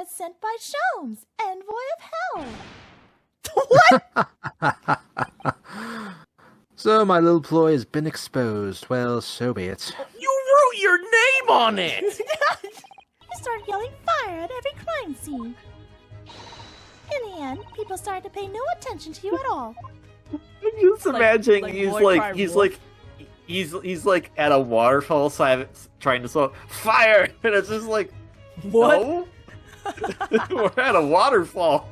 as sent by Sholmes, envoy of hell. What? So my little ploy has been exposed. Well, so be it. You wrote your name on it! You start yelling fire at every crime scene. In the end, people start to pay no attention to you at all. I'm just imagining Wolf. he's like at a waterfall side trying to solve fire, and it's just like, What? no? We're at a waterfall.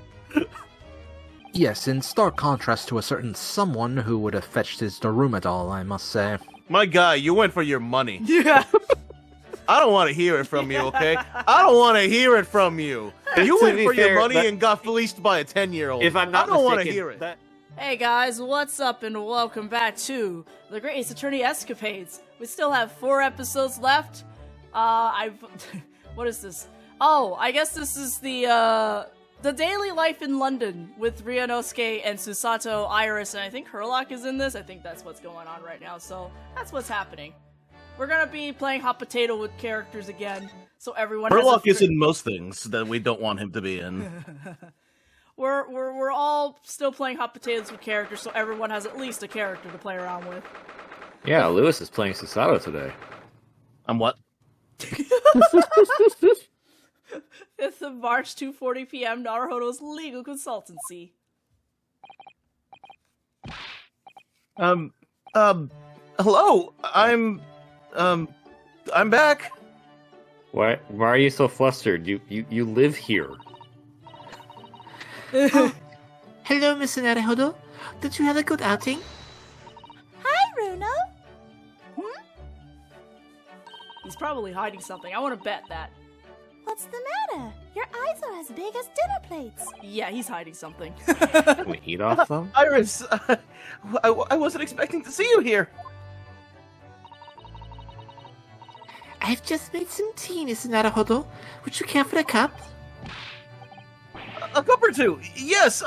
Yes, in stark contrast to a certain someone who would have fetched his Daruma doll, I must say. My guy, you went for your money. Yeah. I don't want to hear it from you, okay? I don't want to hear it from you. You To went be for your fair, money that- and got fleeced by a 10-year-old. If I'm not I don't want to mistaken, hear it. that- Hey guys, what's up and welcome back to the Great Ace Attorney Escapades. We still have 4 episodes left. What is this? Oh, I guess this is the daily life in London with Ryunosuke and Susato, Iris, and I think Herlock is in this. I think that's what's going on right now, so that's what's happening. We're gonna be playing hot potato with characters again, so everyone Herlock has is in most things that we don't want him to be in. We're all still playing hot potatoes with characters, so everyone has at least a character to play around with. Yeah, Lewis is playing Susato today. I'm what? 5th of March, 2:40 p.m. Naruhodo's legal consultancy. Hello. I'm back. Why are you so flustered? You live here. Hello, Mr. Naruhodo. Did you have a good outing? Hi, Runo. He's probably hiding something. I want to bet that. What's the matter? Your eyes are as big as dinner plates. Yeah, he's hiding something. Can we eat off them? Iris, I wasn't expecting to see you here. I've just made some tea, Mr. Naruhodo. Would you care for a cup? A cup or two. Yes,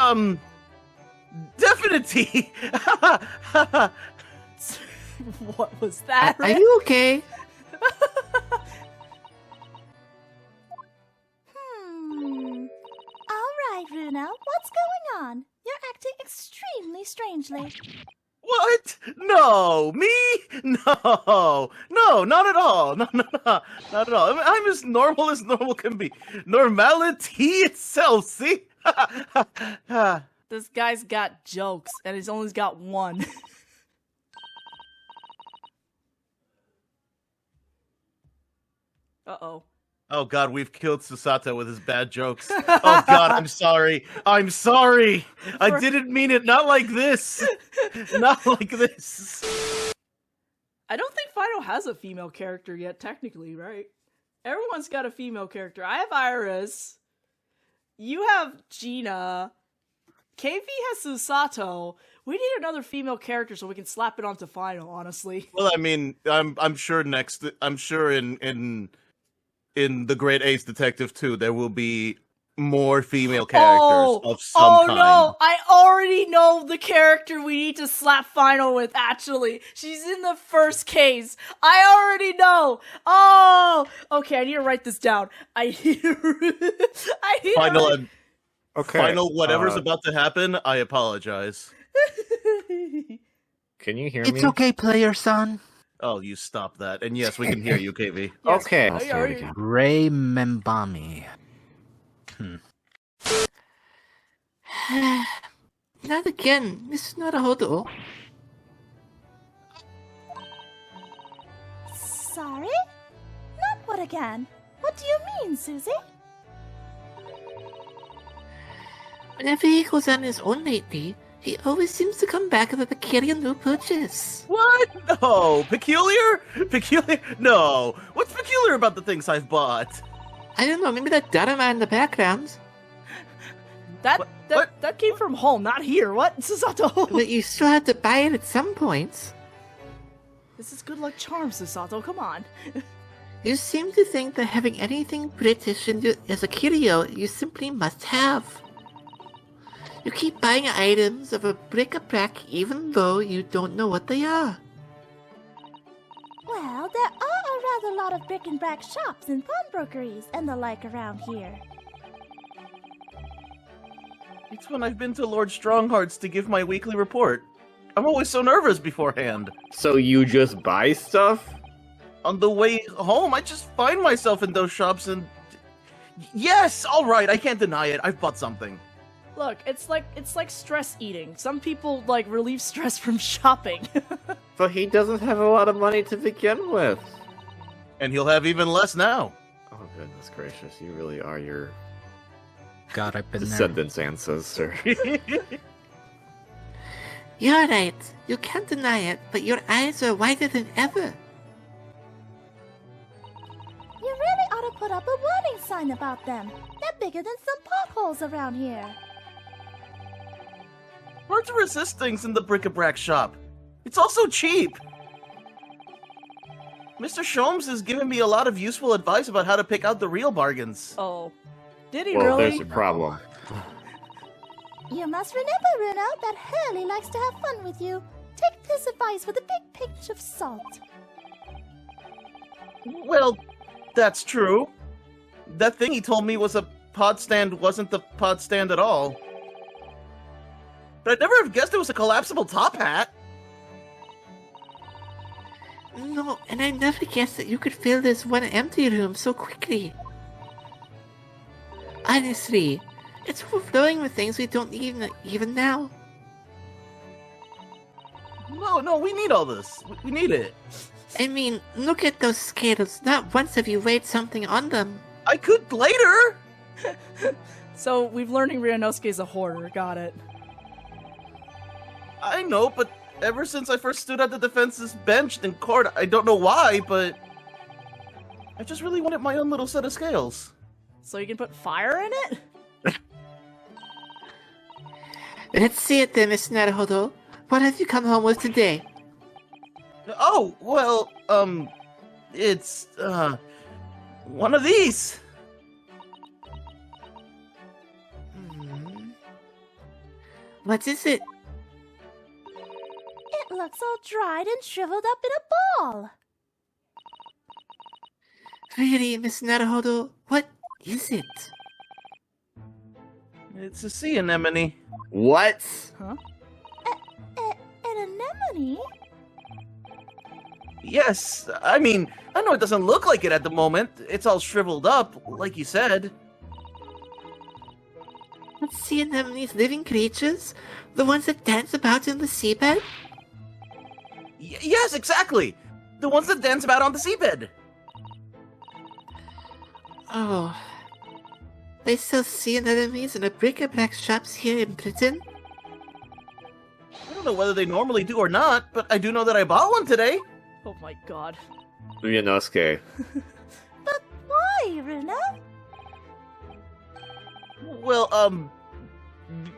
definitely. What was that? Are you okay? All right, Runo. What's going on? You're acting extremely strangely. What? No, me? No, not at all. No, not at all. I'm as normal can be. Normality itself. See? This guy's got jokes, and he's only got one. Uh-oh. Oh God, we've killed Susato with his bad jokes. Oh God, I'm sorry. I'm sorry. I didn't mean it. Not like this. Not like this. I don't think Fido has a female character yet, technically, right? Everyone's got a female character. I have Iris. You have Gina. KV has Susato. We need another female character so we can slap it onto Final, honestly. Well, I mean, I'm sure next. I'm sure in the Great Ace Detective 2, there will be more female characters of some kind. Oh no! I already know the character we need to slap Final with, actually. She's in the first case. I already know! Oh! Okay, I need to write this down. I need to Final, Okay. Final, whatever's about to happen, I apologize. Can you hear me? It's okay, player son. Oh, you stop that. And yes, we can hear you, KV. Yes. Okay. Are you- are you- Ray Membami. Not again, Mr. Naruhodo. Sorry? Not what again? What do you mean, Susie? Whenever he goes on his own lately, he always seems to come back with a peculiar new purchase. What? No. Peculiar? Peculiar? No. What's peculiar about the things I've bought? I don't know, maybe that Dharma in the background. That came from home, not here. What? Susato! But you still have to buy it at some point. This is good luck charm, Susato. Come on. You seem to think that having anything British as a curio you simply must have. You keep buying items of a bric-a-brac even though you don't know what they are. Well, there are a rather lot of bric-and-brac shops and pawnbrokeries and the like around here. It's when I've been to Lord Strongheart's to give my weekly report. I'm always so nervous beforehand. So you just buy stuff? On the way home, I just find myself in those shops and... Yes, alright, I can't deny it. I've bought something. Look, it's like stress eating. Some people like relieve stress from shopping. But he doesn't have a lot of money to begin with. And he'll have even less now. Oh, goodness gracious. You really are your God, I've been there. descendants' ancestor. You're right. You can't deny it, but your eyes are wider than ever. You really ought to put up a warning sign about them. They're bigger than some potholes around here. Hard to resist things in the bric-a-brac shop. It's also cheap. Mr. Sholmes has given me a lot of useful advice about how to pick out the real bargains. Oh. Did he Well, really? there's a problem. You must remember, Runo, that Hurley likes to have fun with you. Take this advice with a big pinch of salt. Well, that's true. That thing he told me was a pod stand wasn't the pod stand at all. But I'd never have guessed it was a collapsible top hat. No, and I never guessed that you could fill this one empty room so quickly. Honestly, it's overflowing with things we don't need even now. No, we need all this. We need it. I mean, look at those scales. Not once have you weighed something on them. I could later. So we've learning Ryunosuke's a hoarder. Got it. I know, but ever since I first stood at the defense's bench in court, I don't know why, but I just really wanted my own little set of scales. So you can put fire in it? Let's see it then, Miss Naruhodo. What have you come home with today? Oh, well, it's, one of these. What is it? It looks all dried and shriveled up in a ball. Really, Miss Naruhodo? What is it? It's a sea anemone. What? Huh? An anemone? Yes, I mean, I know it doesn't look like it at the moment. It's all shriveled up, like you said. What sea anemones, living creatures? The ones that dance about in the seabed? Yes, exactly. The ones that dance about on the seabed. Oh. They sell sea anemones in the bric-a-brac shops here in Britain? I don't know whether they normally do or not, but I do know that I bought one today. Oh my god. Ryunosuke. But why, Runo? Well,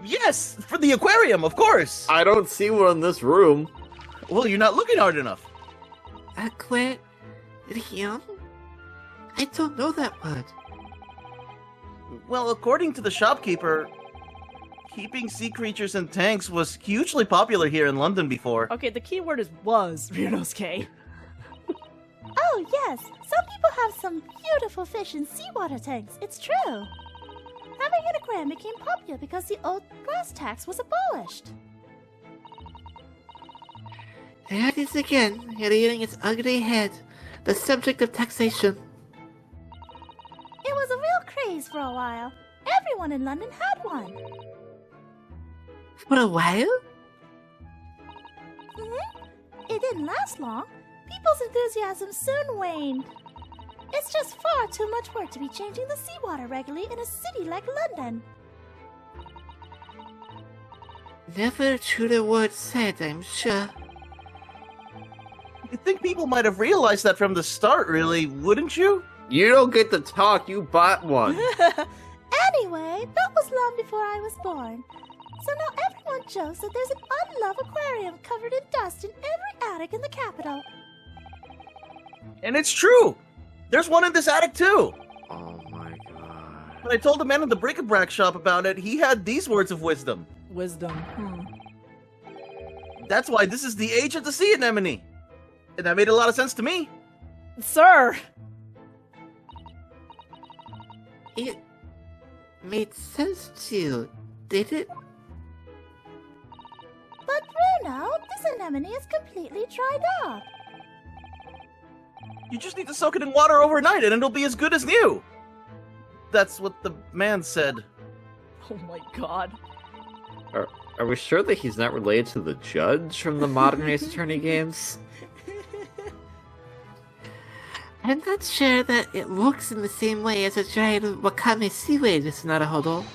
yes, for the aquarium, of course. I don't see one in this room. Well, you're not looking hard enough. Aquarium? I don't know that word. Well, according to the shopkeeper, keeping sea creatures in tanks was hugely popular here in London before. Okay, the key word is was, Ryunosuke. Oh, yes. Some people have some beautiful fish in seawater tanks. It's true. Having an aquarium became popular because the old glass tax was abolished. There it is again, rearing its ugly head. The subject of taxation. It was a real craze for a while. Everyone in London had one. For a while? It didn't last long. People's enthusiasm soon waned. It's just far too much work to be changing the seawater regularly in a city like London. Never a truer word said, I'm sure. You'd think people might have realized that from the start, really, wouldn't you? You don't get to talk, you bought one. Anyway, that was long before I was born. So now everyone jokes that there's an unloved aquarium covered in dust in every attic in the capital. And it's true. There's one in this attic, too. Oh my god. When I told the man in the bric-a-brac shop about it, he had these words of wisdom. Wisdom. That's why this is the age of the sea anemone. And that made a lot of sense to me. Sir! It made sense to you, did it? But Bruno, this anemone is completely dried up. You just need to soak it in water overnight and it'll be as good as new. That's what the man said. Oh my god. Are we sure that he's not related to the judge from the modern Ace Attorney games? I'm not sure that it works in the same way as a dried wakame seaweed, Mr. Naruhodo.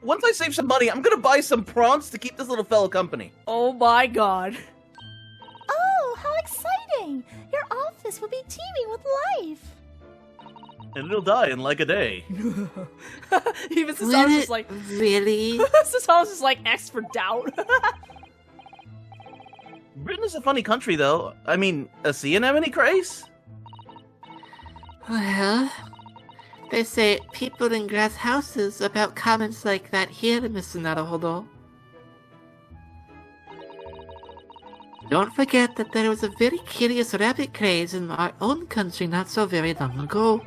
Once I save some money, I'm gonna buy some prawns to keep this little fellow company. Oh my god. Oh, how exciting! Your office will be teeming with life. And it'll die in like a day. Even since I was just like, Really? since I was just like X for doubt. Britain is a funny country, though. I mean, a sea anemone craze? Well, they say people in glass houses about comments like that here, Mr. Naruhodo. Don't forget that there was a very curious rabbit craze in our own country not so very long ago.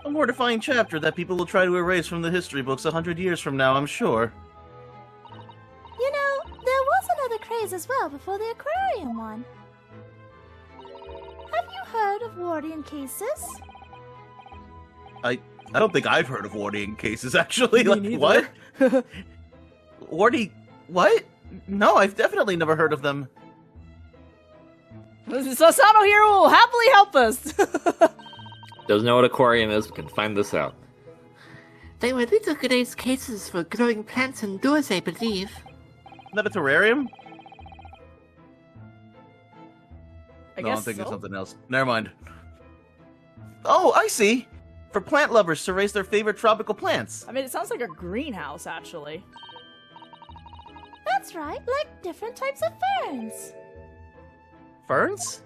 A mortifying chapter that people will try to erase from the history books 100 years from now, I'm sure. You know, there was another craze as well before the aquarium one. Have you heard of Wardian cases? I don't think I've heard of Wardian cases, actually. Me Like, neither. what? What? No, I've definitely never heard of them. So Sano here will happily help us. Doesn't know what aquarium is, we can find this out. They were little glazed cases for growing plants indoors, I believe. Isn't that a terrarium? I No, guess I'm thinking so. of something else. Never mind. Oh, I see. For plant lovers to raise their favorite tropical plants. I mean, it sounds like a greenhouse, actually. That's right, like different types of ferns. Ferns?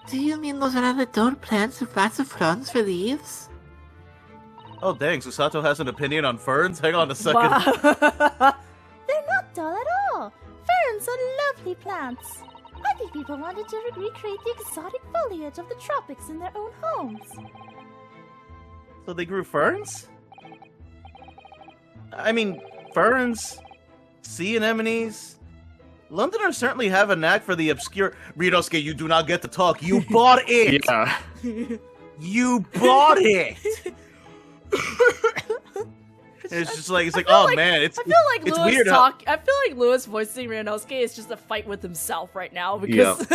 Do you mean those are outdoor plants with lots of fronds for leaves? Oh, dang, Susato has an opinion on ferns? Hang on a second. Wow. They're not dull at all. Ferns are lovely plants. I think people wanted to recreate the exotic foliage of the tropics in their own homes. So they grew ferns? I mean, ferns, sea anemones. Londoners certainly have a knack for the obscure. Ryunosuke, you do not get to talk. You bought it! Yeah. You bought it! It's just like, I feel oh like- man, I feel like it's Lewis weird how- talk. I feel like Lewis voicing Ryunosuke is just a fight with himself right now because.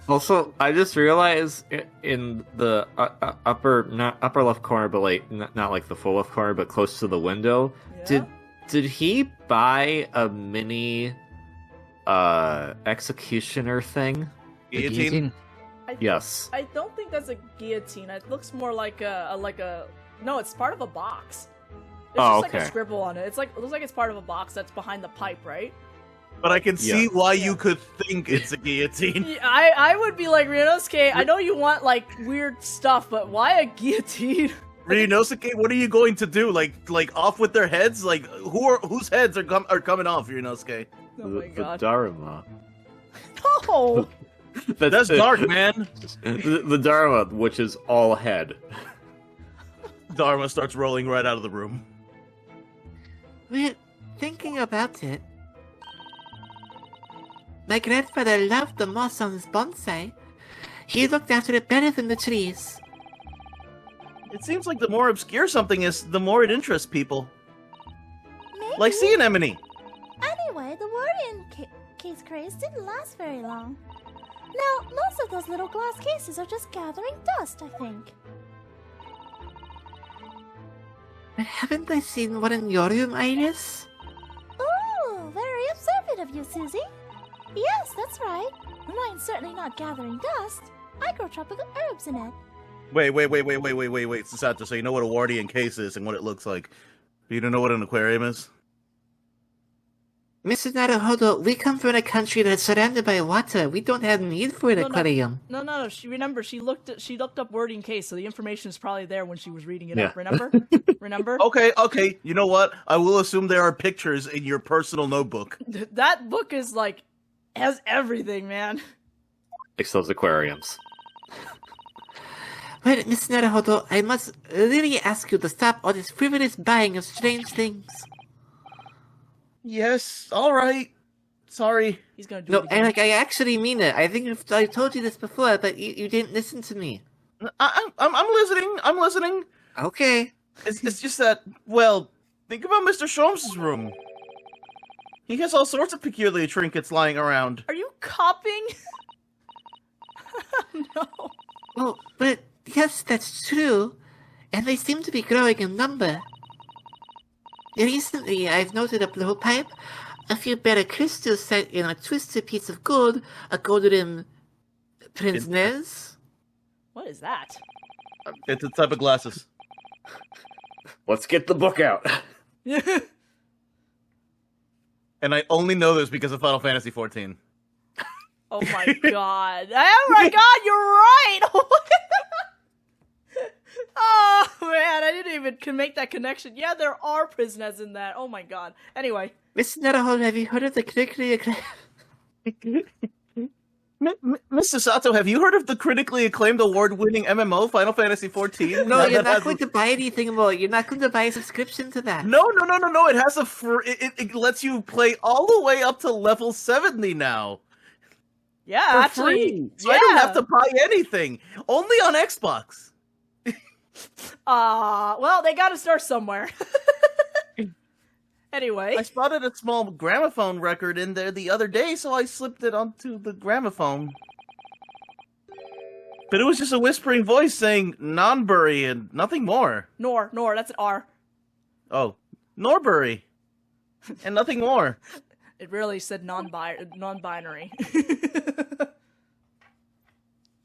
Also, I just realized in the not upper left corner, but like not like the full left corner, but close to the window. Yeah. Did he buy a mini executioner thing? The Guillotine? Yes. I don't think that's a guillotine. It looks more like a. No, it's part of a box. It's Oh, just like a okay. scribble on it. It looks like it's part of a box that's behind the pipe, right? But I can see Yeah. why you could think it's a guillotine. Yeah, I would be like, Ryunosuke, I know you want like weird stuff, but why a guillotine? Ryunosuke, what are you going to do? Like off with their heads? Like whose heads are coming off, Ryunosuke? Oh my The god. Dharma. No! That's it. dark, man. The Dharma, which is all head. Dharma starts rolling right out of the room. We're thinking about it. My grandfather loved the moss on his bonsai. He looked after it better than the trees. It seems like the more obscure something is, the more it interests people. Maybe. Like sea anemone. Anyway, the Wardian case craze didn't last very long. Now, most of those little glass cases are just gathering dust, I think. But haven't I seen one in your room, Iris? Oh, very observant of you, Susie. Yes, that's right. Mine's certainly not gathering dust. I grow tropical herbs in it. Wait, Susato, so you know what a Wardian case is and what it looks like. You don't know what an aquarium is? Mr. Naruhodo, we come from a country that's surrounded by water. We don't have need for an No, no. aquarium. No. She looked up wording case, so the information is probably there when she was reading it Yeah. up. Remember? Remember? Okay, you know what? I will assume there are pictures in your personal notebook. That book is like has everything, man. Except aquariums. Well, Miss Naruhodo, I must really ask you to stop all this frivolous buying of strange things. Yes, all right. Sorry. He's gonna do No, it again. and I actually mean it. I think I told you this before, but you didn't listen to me. I'm listening. I'm listening. Okay. It's just that, well, think about Mr. Sholmes' room. He has all sorts of peculiar trinkets lying around. Are you copying? No. Well, but yes, that's true. And they seem to be growing in number. Recently, I've noted a blowpipe, a few better crystals set in a twisted piece of gold, a gold-rimmed pince-nez. What is that? It's a type of glasses. Let's get the book out. And I only know this because of Final Fantasy XIV. Oh my god. Oh my god, you're right! Oh man, I didn't even make that connection. Yeah, there are prisoners in that. Oh my god. Anyway. Miss Naruhodo, have you heard of the critically acclaimed... Mr. Sato, have you heard of the critically acclaimed award-winning MMO Final Fantasy XIV? No, you're That not has going to buy anything more. You're not going to buy a subscription to that. No. It has it lets you play all the way up to level 70 now. Yeah, For actually. free. So yeah. I don't have to buy anything. Only on Xbox. Well, they gotta start somewhere. Anyway. I spotted a small gramophone record in there the other day, so I slipped it onto the gramophone. But it was just a whispering voice saying Nonbury and nothing more. Nor, that's an R. Oh, Norbury. And nothing more. It really said non-binary.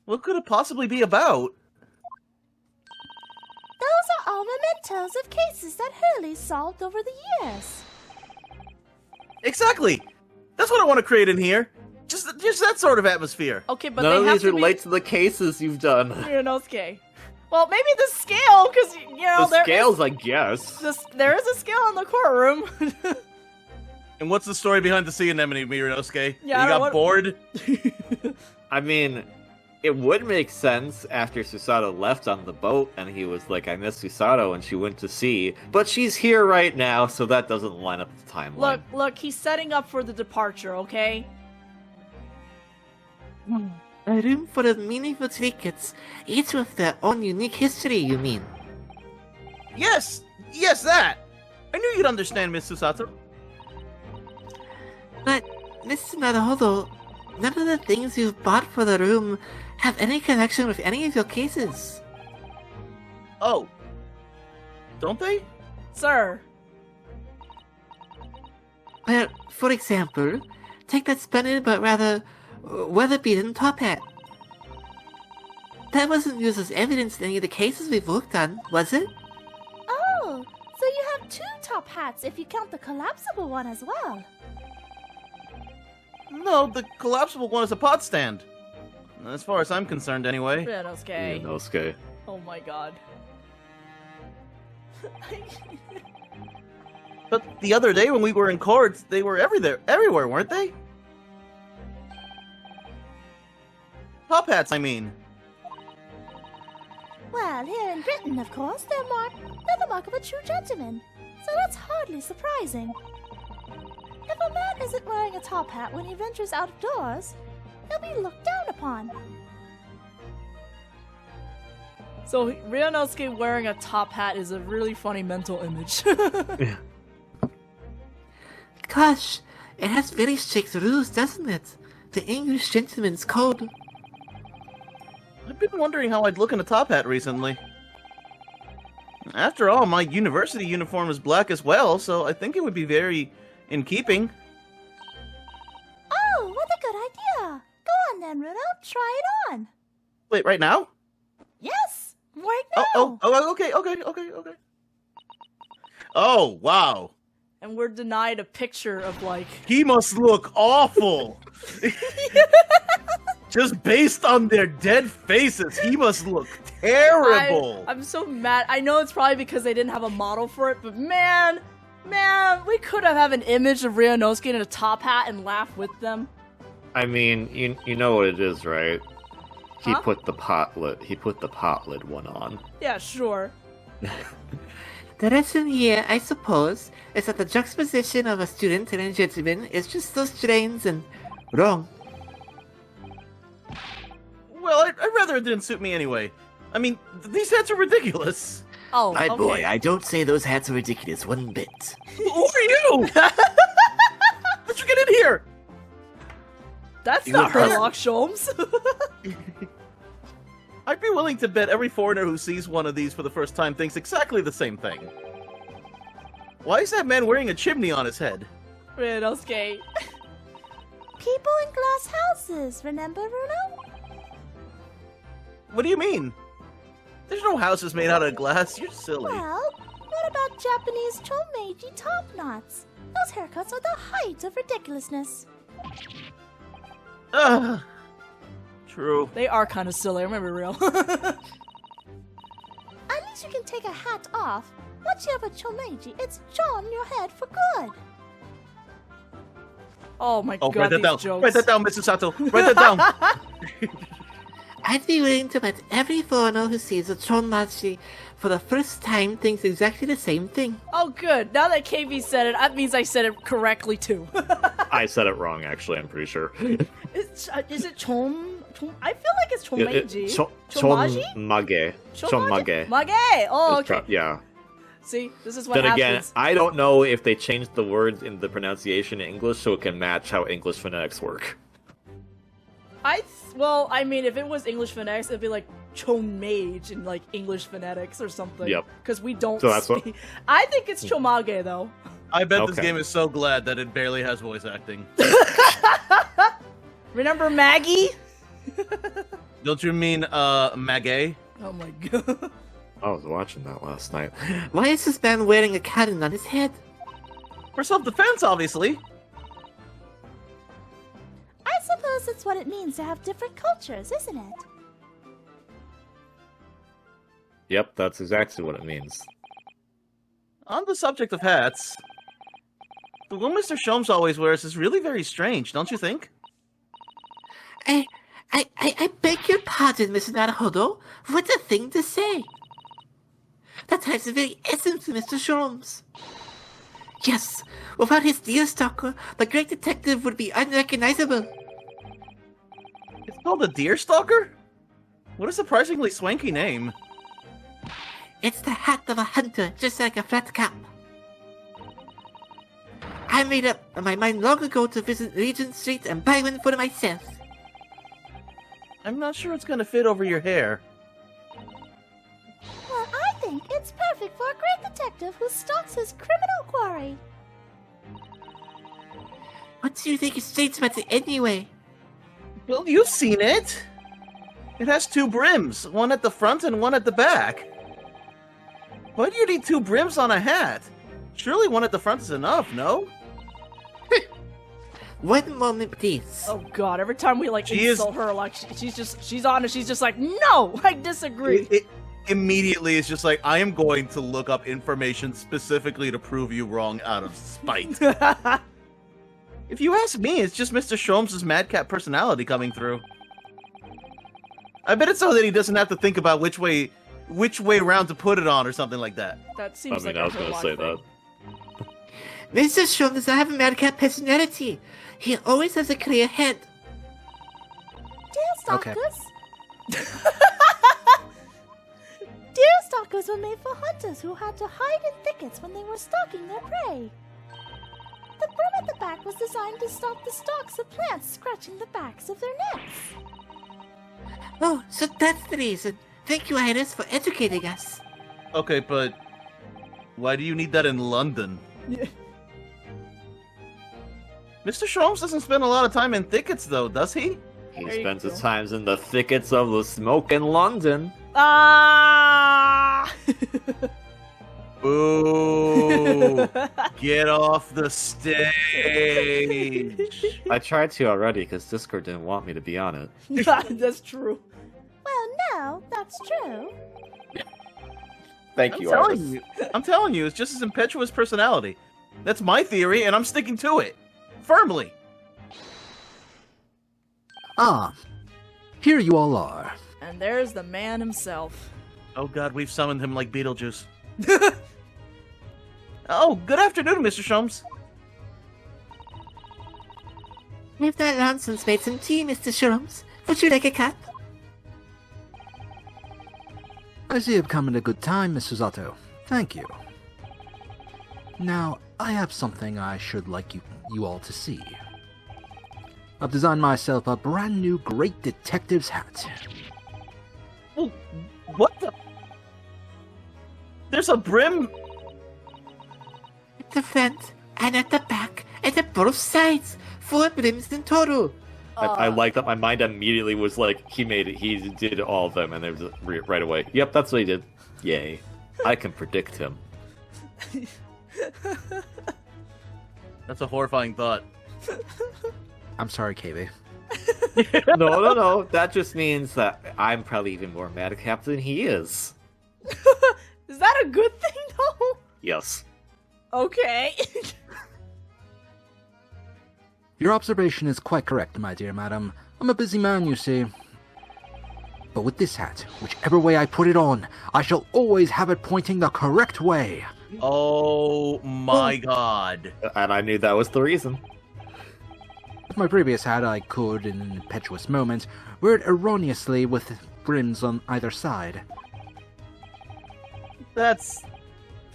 What could it possibly be about? Those are all mementos of cases that Hurley solved over the years. Exactly. That's what I want to create in here. Just that sort of atmosphere. Okay, but None they of have these to relate to the cases you've done. be Inosuke. Well, maybe the scale, because, you know, The scales, I guess. there is a scale in the courtroom. And what's the story behind the sea anemone, Mirunosuke? Yeah, You got bored? I mean, it would make sense after Susato left on the boat and he was like, I miss Susato, and she went to sea. But she's here right now, so that doesn't line up with the timeline. Look, he's setting up for the departure, okay? A room full of meaningful trinkets, each with their own unique history, you mean? Yes, that. I knew you'd understand, Miss Susato. But, Mr. Naruhodo, none of the things you've bought for the room have any connection with any of your cases. Oh. Don't they? Sir. Well, for example, take that splendid but rather weather-beaten top hat. That wasn't used as evidence in any of the cases we've worked on, was it? Oh, so you have two top hats if you count the collapsible one as well. No, the collapsible one is a pot stand. As far as I'm concerned, anyway. Inosuke. Inosuke. Oh my god. But the other day when we were in court, they were everywhere, weren't they? Top hats, I mean. Well, here in Britain, of course, they're the mark of a true gentleman. So that's hardly surprising. If a man isn't wearing a top hat when he ventures out of doors, he'll be looked down upon. So, Ryunosuke wearing a top hat is a really funny mental image. Gosh, it has very strict rules, doesn't it? The English gentleman's code. I've been wondering how I'd look in a top hat recently. After all, my university uniform is black as well, so I think it would be very in keeping. Oh, what a good idea! Go on then, Runo, try it on. Wait, right now? Yes, right now. Okay. Oh, wow. And we're denied a picture of, like... He must look awful. Just based on their dead faces, he must look terrible. I'm so mad. I know it's probably because they didn't have a model for it, but man, we could have an image of Ryunosuke in a top hat and laugh with them. I mean, you know what it is, right? He Huh? put the pot lid one on. Yeah, sure. The lesson here, I suppose, is that the juxtaposition of a student and a gentleman is just so strange and wrong. Well, I'd rather it didn't suit me anyway. I mean, these hats are ridiculous. Oh, My okay. boy, I don't say those hats are ridiculous one bit. Who are you? How'd you get in here? That's You not look Herlock Sholmes. I'd be willing to bet every foreigner who sees one of these for the first time thinks exactly the same thing. Why is that man wearing a chimney on his head? Rinosuke. People in glass houses, remember, Runo? What do you mean? There's no houses made out of glass. You're silly. Well, what about Japanese chomeiji top knots? Those haircuts are the height of ridiculousness. Ugh. True. They are kind of silly, I remember real. At least you can take a hat off. Once you have a chomeiji, it's on your head for good. Oh my Oh, god, write that these down. jokes. Write that down, Mr. Sato. Write that down. I'd be willing to bet every foreigner who sees a Chonmachi for the first time thinks exactly the same thing. Oh good, now that KV said it, that means I said it correctly too. I said it wrong, actually, I'm pretty sure. Is it chom? I feel like it's chomeiji. Chomaji? Chonmage. Chonmage. Mage! Oh, It's okay. yeah. See, this is what Then happens. again, I don't know if they changed the words in the pronunciation in English so it can match how English phonetics work. Well, I mean, if it was English phonetics, it'd be like chomage in like English phonetics or something. Yep. Because we don't So that's what- speak. I think it's chomage though. I bet this Okay. game is so glad that it barely has voice acting. Remember Maggie? Don't you mean, Maggie? Oh my god. I was watching that last night. Why is this man wearing a cannon on his head? For self-defense, obviously. I suppose it's what it means to have different cultures, isn't it? Yep, that's exactly what it means. On the subject of hats, the one Mr. Sholmes always wears is really very strange, don't you think? I beg your pardon, Mr. Naruhodo. What a thing to say. That has the very essence of Mr. Sholmes. Yes, without his deer stalker, the great detective would be unrecognizable. It's called a deer stalker? What a surprisingly swanky name. It's the hat of a hunter, just like a flat cap. I made up my mind long ago to visit Regent Street and buy one for myself. I'm not sure it's gonna fit over your hair. Well, I think it's perfect for a great detective who stalks his criminal quarry. What do you think is strange about it anyway? Well, you've seen it. It has two brims, one at the front and one at the back. Why do you need two brims on a hat? Surely one at the front is enough, no? One moment, please. Oh god, every time we like She is- insult her, like she's on it, she's just like, no, I disagree. It immediately is just like, I am going to look up information specifically to prove you wrong out of spite. If you ask me, it's just Mr. Sholmes' madcap personality coming through. I bet it's so that he doesn't have to think about which way around to put it on or something like that. That seems like I a was gonna Herlock say thing. that. Mr. Sholmes does not have a madcap personality. He always has a clear head. Deerstalkers? Okay. Deerstalkers were made for hunters who had to hide in thickets when they were stalking their prey. The brim at the back was designed to stop the stalks of plants scratching the backs of their necks. Oh, so that's the reason. Thank you, Iris, for educating us. Okay, but why do you need that in London? Mr. Sholmes doesn't spend a lot of time in thickets, though, does he? He There you spends his go. times in the thickets of the smoke in London. Ah! Boo! Get off the stage! I tried to already because Discord didn't want me to be on it. That's true. Well, no, that's true. Thank I'm telling you, it's just his impetuous personality. That's my theory, and I'm sticking to it. Firmly. Ah, here you all are. And there's the man himself. Oh god, we've summoned him like Beetlejuice. Oh, good afternoon, Mr. Sholmes. We've not long since made some tea, Mr. Sholmes. Would you like a cup? I see you've come at a good time, Miss Susato. Thank you. Now, I have something I should like you all to see. I've designed myself a brand new Great Detective's hat. Oh, what the? There's a brim. At the front and at the back and at both sides. 4 brims in total. I like that my mind immediately was like, he made it, he did all of them, and there was right away. Yep, that's what he did. Yay. I can predict him. That's a horrifying thought. I'm sorry, KB. No. That just means that I'm probably even more madcap than he is. Is that a good thing, though? Yes. Okay. Your observation is quite correct, my dear madam. I'm a busy man, you see. But with this hat, whichever way I put it on, I shall always have it pointing the correct way. Oh my god. And I knew that was the reason. With my previous hat, I could, in an impetuous moment, wear it erroneously with brims on either side. That's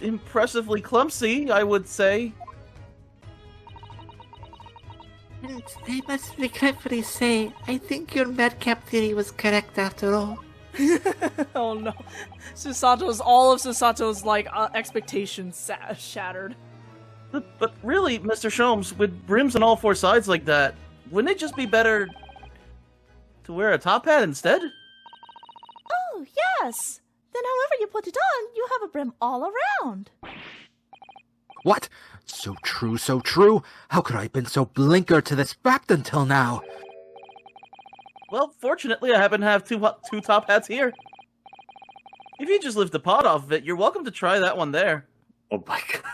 impressively clumsy, I would say. And I must regretfully say, I think your madcap theory was correct after all. Oh no. All of Susato's, like, expectations shattered. But really, Mr. Sholmes, with brims on all 4 sides like that, wouldn't it just be better to wear a top hat instead? Oh, yes. Then however you put it on, you have a brim all around. What? So true, so true. How could I have been so blinkered to this fact until now? Well, fortunately, I happen to have two top hats here. If you just lift the pot off of it, you're welcome to try that one there. Oh my god.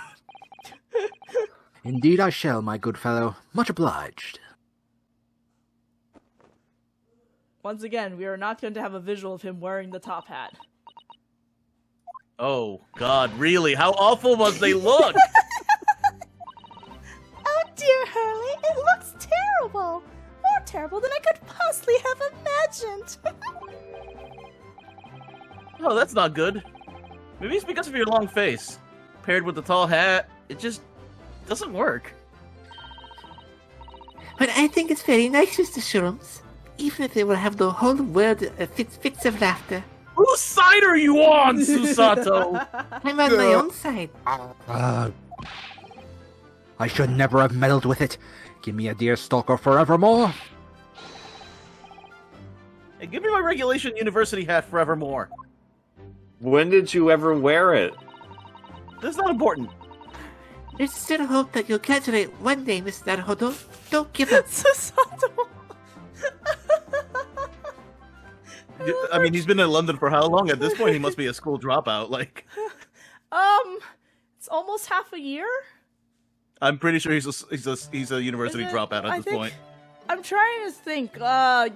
Indeed I shall, my good fellow. Much obliged. Once again, we are not going to have a visual of him wearing the top hat. Oh, God, really? How awful must they look? Oh dear, Hurley, it looks terrible. More terrible than I could possibly have imagined. Oh, that's not good. Maybe it's because of your long face. Paired with the tall hat, it just doesn't work. But I think it's very nice, Mr. Sholmes. Even if they will have the whole world fits of laughter. Whose side are you on, Susato? I'm on my own side. I should never have meddled with it. Give me a deer stalker forevermore. Hey, give me my regulation university hat forevermore. When did you ever wear it? That's not important. There's still hope that you'll graduate one day, Miss Naruhodo. Don't give up. Susato! I mean, he's been in London for how long? At this point, he must be a school dropout. Like, It's almost half a year? I'm pretty sure he's a university dropout at this point. I'm trying to think.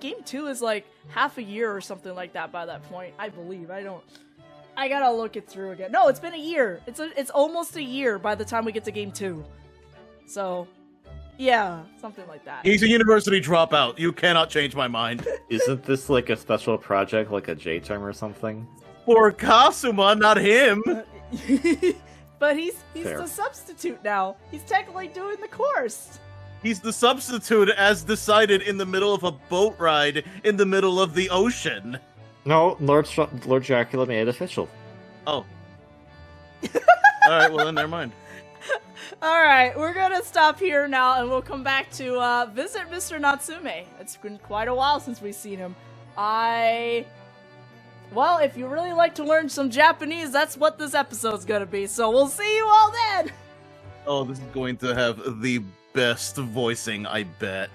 Game 2 is like half a year or something like that by that point, I believe. I gotta look it through again. No, it's been a year. It's almost a year by the time we get to Game 2. So, yeah, something like that. He's a university dropout. You cannot change my mind. Isn't this like a special project, like a J-term or something? For Kasuma, not him. But he's Fair. the substitute now. He's technically doing the course. He's the substitute as decided in the middle of a boat ride in the middle of the ocean. No, Lord Dracula made it official. Oh. Alright, well then, never mind. Alright, we're gonna stop here now and we'll come back to visit Mr. Natsume. It's been quite a while since we've seen him. Well, if you really like to learn some Japanese, that's what this episode's gonna be, so we'll see you all then! Oh, this is going to have the best voicing, I bet.